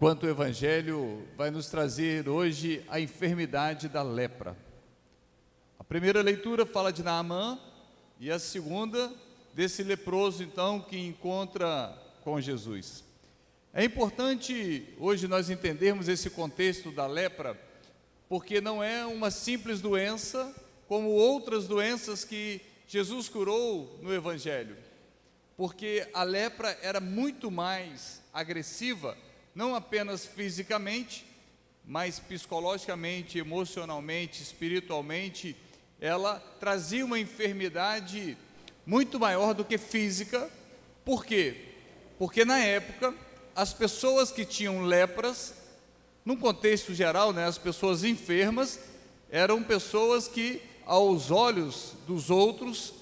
quanto o Evangelho vai nos trazer hoje a enfermidade da lepra. A primeira leitura fala de Naamã e a segunda desse leproso, então, que encontra com Jesus. É importante hoje nós entendermos esse contexto da lepra, porque não é uma simples doença, como outras doenças que Jesus curou no Evangelho. Porque a lepra era muito mais agressiva, não apenas fisicamente, mas psicologicamente, emocionalmente, espiritualmente. Ela trazia uma enfermidade muito maior do que física. Por quê? Porque na época, as pessoas que tinham lepras, num contexto geral, as pessoas enfermas, eram pessoas que, aos olhos dos outros,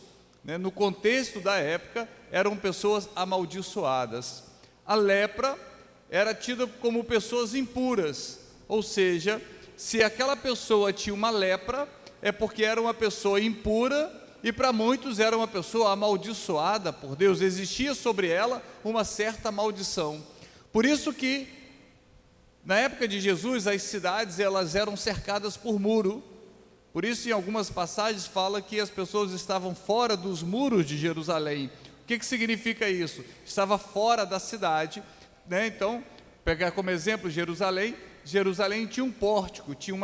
no contexto da época, eram pessoas amaldiçoadas. A lepra era tida como pessoas impuras, ou seja, se aquela pessoa tinha uma lepra, é porque era uma pessoa impura, e para muitos era uma pessoa amaldiçoada por Deus, existia sobre ela uma certa maldição. Por isso que, na época de Jesus, as cidades elas eram cercadas por muro. Por isso, em algumas passagens, fala que as pessoas estavam fora dos muros de Jerusalém. O que significa isso? Estava fora da cidade, Então, pegar como exemplo Jerusalém. Jerusalém tinha um pórtico, tinha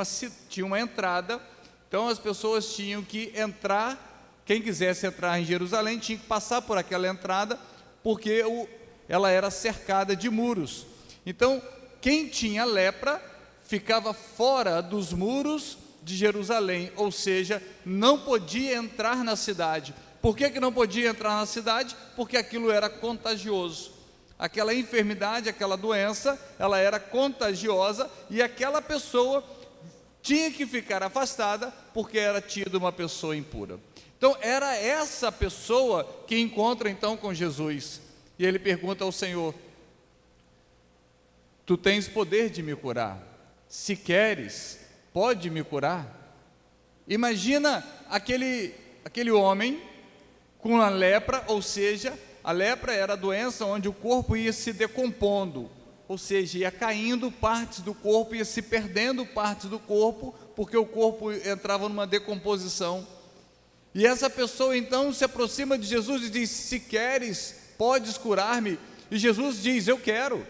uma entrada. Então, as pessoas tinham que entrar, quem quisesse entrar em Jerusalém, tinha que passar por aquela entrada, porque ela era cercada de muros. Então, quem tinha lepra, ficava fora dos muros de Jerusalém, ou seja, não podia entrar na cidade. Por que não podia entrar na cidade? Porque aquilo era contagioso. Aquela enfermidade, aquela doença, ela era contagiosa, e aquela pessoa tinha que ficar afastada, porque era tida uma pessoa impura. Então, era essa pessoa que encontra então com Jesus, e ele pergunta ao Senhor: tu tens poder de me curar, se queres, pode me curar? Imagina aquele homem com a lepra, ou seja, a lepra era a doença onde o corpo ia se decompondo, ou seja, ia caindo partes do corpo, ia se perdendo partes do corpo, porque o corpo entrava numa decomposição. E essa pessoa então se aproxima de Jesus e diz: se queres, podes curar-me. E Jesus diz: eu quero,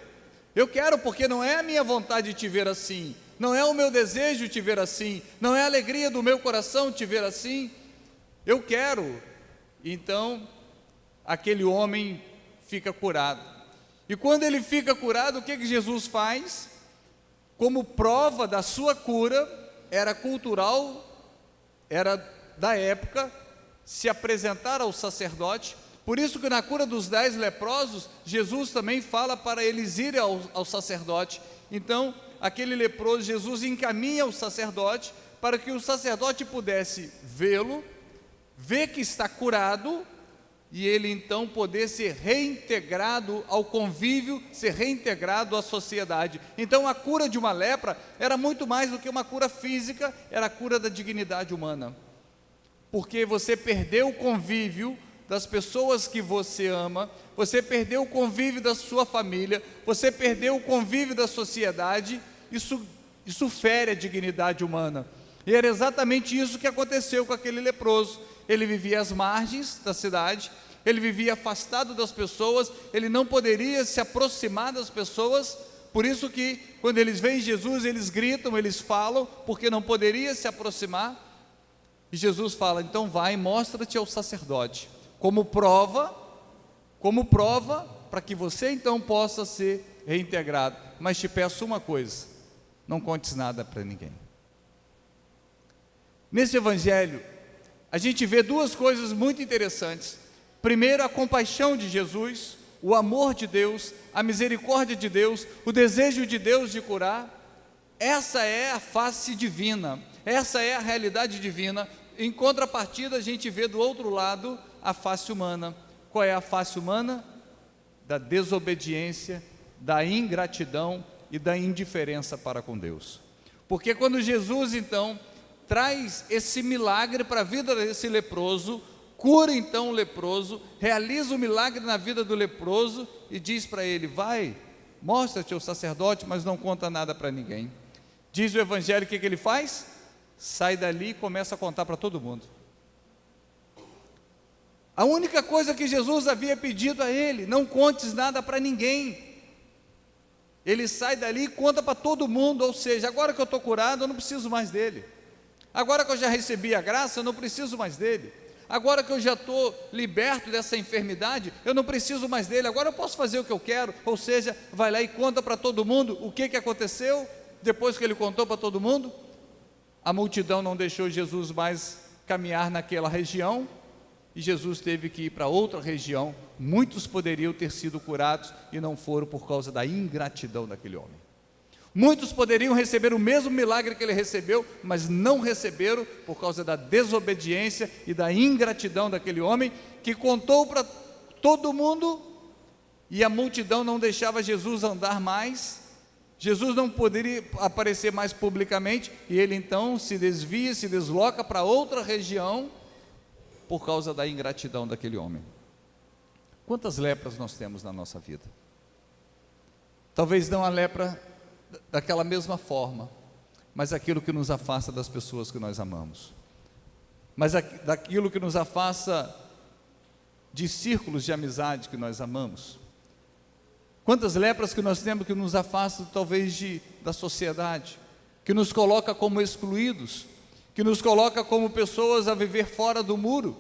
porque não é a minha vontade te ver assim, não é o meu desejo te ver assim, não é a alegria do meu coração te ver assim, eu quero. Então, aquele homem fica curado. E quando ele fica curado, o que Jesus faz? Como prova da sua cura, era cultural, era da época, se apresentar ao sacerdote. Por isso que na cura dos 10 leprosos, Jesus também fala para eles irem ao sacerdote. Então, aquele leproso, Jesus encaminha o sacerdote, para que o sacerdote pudesse vê-lo, ver que está curado, e ele então poder ser reintegrado ao convívio, ser reintegrado à sociedade. Então, a cura de uma lepra era muito mais do que uma cura física, era a cura da dignidade humana, porque você perdeu o convívio das pessoas que você ama, você perdeu o convívio da sua família, você perdeu o convívio da sociedade. Isso fere a dignidade humana, e era exatamente isso que aconteceu com aquele leproso. Ele vivia às margens da cidade, ele vivia afastado das pessoas, ele não poderia se aproximar das pessoas. Por isso que quando eles veem Jesus, eles gritam, eles falam, porque não poderia se aproximar. E Jesus fala: então vai, mostra-te ao sacerdote, como prova, para que você então possa ser reintegrado. Mas te peço uma coisa: não contes nada para ninguém. Nesse Evangelho, a gente vê duas coisas muito interessantes. Primeiro, a compaixão de Jesus, o amor de Deus, a misericórdia de Deus, o desejo de Deus de curar. Essa é a face divina, essa é a realidade divina. Em contrapartida, a gente vê do outro lado a face humana. Qual é a face humana? Da desobediência, da ingratidão e da indiferença para com Deus. Porque quando Jesus então traz esse milagre para a vida desse leproso, cura então o leproso, realiza o milagre na vida do leproso e diz para ele: vai, mostra-te ao sacerdote, mas não conta nada para ninguém. Diz o evangelho, o que ele faz? Sai dali e começa a contar para todo mundo. A única coisa que Jesus havia pedido a ele: não contes nada para ninguém. Ele sai dali e conta para todo mundo, ou seja, agora que eu estou curado, eu não preciso mais dele. Agora que eu já recebi a graça, eu não preciso mais dele. Agora que eu já estou liberto dessa enfermidade, eu não preciso mais dele. Agora eu posso fazer o que eu quero. Ou seja, vai lá e conta para todo mundo o que aconteceu. Depois que ele contou para todo mundo, a multidão não deixou Jesus mais caminhar naquela região, e Jesus teve que ir para outra região. Muitos poderiam ter sido curados e não foram por causa da ingratidão daquele homem. Muitos poderiam receber o mesmo milagre que ele recebeu, mas não receberam por causa da desobediência e da ingratidão daquele homem, que contou para todo mundo, e a multidão não deixava Jesus andar mais. Jesus não poderia aparecer mais publicamente, e ele então se desvia, se desloca para outra região, por causa da ingratidão daquele homem. Quantas lepras nós temos na nossa vida? Talvez não a lepra daquela mesma forma, mas aquilo que nos afasta das pessoas que nós amamos, mas daquilo que nos afasta de círculos de amizade que nós amamos. Quantas lepras que nós temos que nos afastam talvez da sociedade, que nos coloca como excluídos, que nos coloca como pessoas a viver fora do muro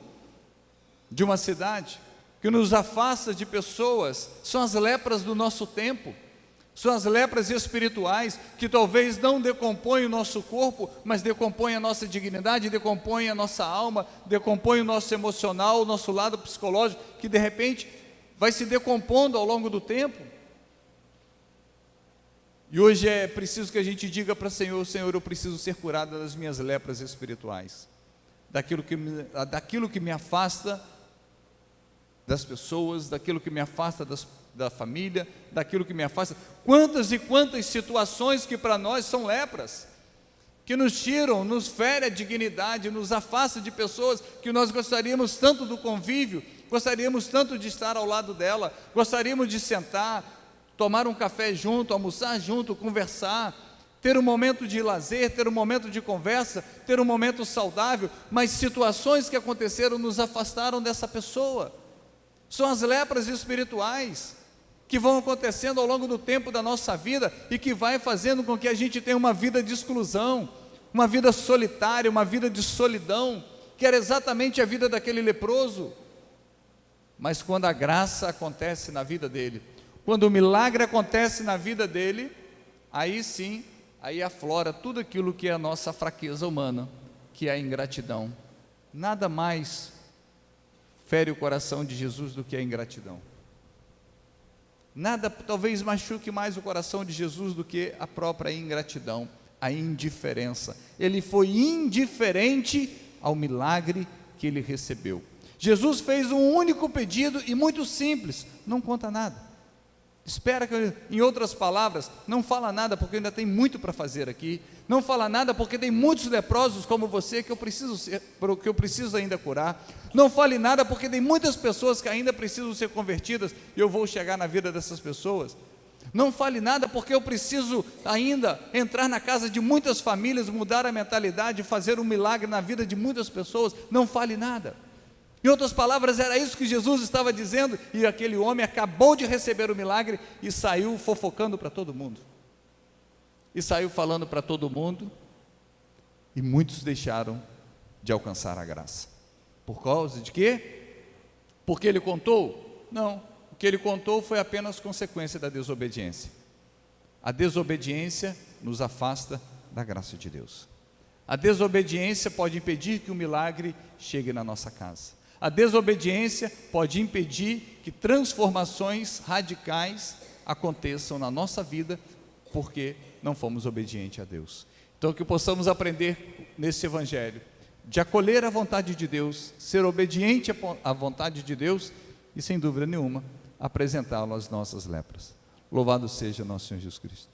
de uma cidade, que nos afasta de pessoas. São as lepras do nosso tempo, são as lepras espirituais, que talvez não decompõem o nosso corpo, mas decompõem a nossa dignidade, decompõem a nossa alma, decompõem o nosso emocional, o nosso lado psicológico, que de repente vai se decompondo ao longo do tempo. E hoje é preciso que a gente diga para o Senhor: Senhor, eu preciso ser curado das minhas lepras espirituais, daquilo que me afasta das pessoas, daquilo que me afasta da família, daquilo que me afasta. Quantas e quantas situações que para nós são lepras, que nos tiram, nos fere a dignidade, nos afasta de pessoas que nós gostaríamos tanto do convívio, gostaríamos tanto de estar ao lado dela, gostaríamos de sentar, tomar um café junto, almoçar junto, conversar, ter um momento de lazer, ter um momento de conversa, ter um momento saudável, mas situações que aconteceram nos afastaram dessa pessoa. São as lepras espirituais que vão acontecendo ao longo do tempo da nossa vida e que vai fazendo com que a gente tenha uma vida de exclusão, uma vida solitária, uma vida de solidão, que era exatamente a vida daquele leproso. Mas quando a graça acontece na vida dele, quando o milagre acontece na vida dele, aí sim, aí aflora tudo aquilo que é a nossa fraqueza humana, que é a ingratidão. Nada mais fere o coração de Jesus do que a ingratidão. Nada talvez machuque mais o coração de Jesus do que a própria ingratidão, a indiferença. Ele foi indiferente ao milagre que ele recebeu. Jesus fez um único pedido e muito simples: não conta nada. Espera que, em outras palavras, não fala nada porque ainda tem muito para fazer aqui. Não fala nada porque tem muitos leprosos como você que eu preciso ainda curar. Não fale nada porque tem muitas pessoas que ainda precisam ser convertidas e eu vou chegar na vida dessas pessoas. Não fale nada porque eu preciso ainda entrar na casa de muitas famílias, mudar a mentalidade, fazer um milagre na vida de muitas pessoas. Não fale nada. Em outras palavras, era isso que Jesus estava dizendo, e aquele homem acabou de receber o milagre e saiu fofocando para todo mundo, e saiu falando para todo mundo, e muitos deixaram de alcançar a graça. Por causa de quê? Porque ele contou? Não, o que ele contou foi apenas consequência da desobediência. A desobediência nos afasta da graça de Deus. A desobediência pode impedir que o milagre chegue na nossa casa. A desobediência pode impedir que transformações radicais aconteçam na nossa vida, porque não fomos obedientes a Deus. Então, que possamos aprender nesse evangelho, de acolher a vontade de Deus, ser obediente à vontade de Deus e, sem dúvida nenhuma, apresentá-lo às nossas lepras. Louvado seja nosso Senhor Jesus Cristo.